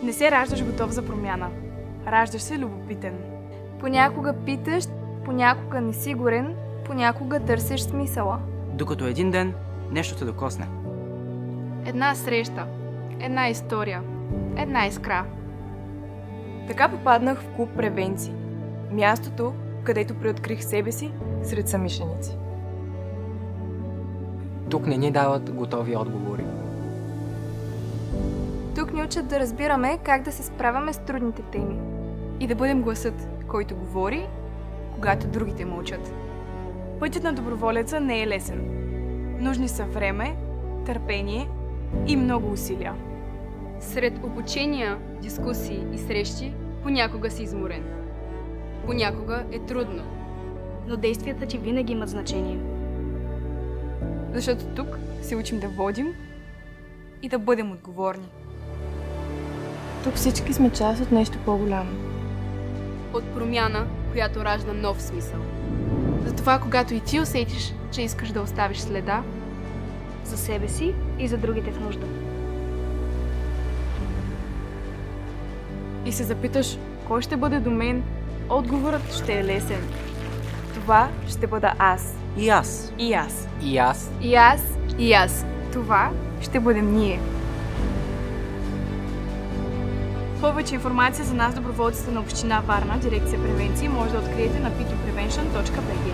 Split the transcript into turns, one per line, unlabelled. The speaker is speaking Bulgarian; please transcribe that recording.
Не се раждаш готов за промяна. Раждаш се любопитен.
Понякога питаш, понякога несигурен, понякога търсиш смисъла.
Докато един ден нещо те докосне.
Една среща, една история, една искра.
Така попаднах в клуб превенции. Мястото, където преоткрих себе си сред съмишленици.
Тук не ни дават готови отговори.
Тук ни учат да разбираме как да се справяме с трудните теми.
И да бъдем гласът, който говори, когато другите мълчат. Пътят на доброволеца не е лесен. Нужни са време, търпение и много усилия.
Сред обучения, дискусии и срещи понякога си изморен. Понякога е трудно.
Но действията ти винаги имат значение.
Защото тук се учим да водим и да бъдем отговорни.
Тук всички сме част от нещо по-голямо.
От промяна, която ражда нов смисъл.
Затова, когато и ти усетиш, че искаш да оставиш следа,
За себе си и за другите в нужда.
И се запиташ, кой ще бъде до мен, отговорът ще е лесен. Това ще бъда аз.
И аз.
И аз.
И аз.
и аз,
И аз.
това
Ще бъдем ние. Повече информация за нас, доброволците на община Варна, дирекция превенции, може да откриете на pqprevention.bg.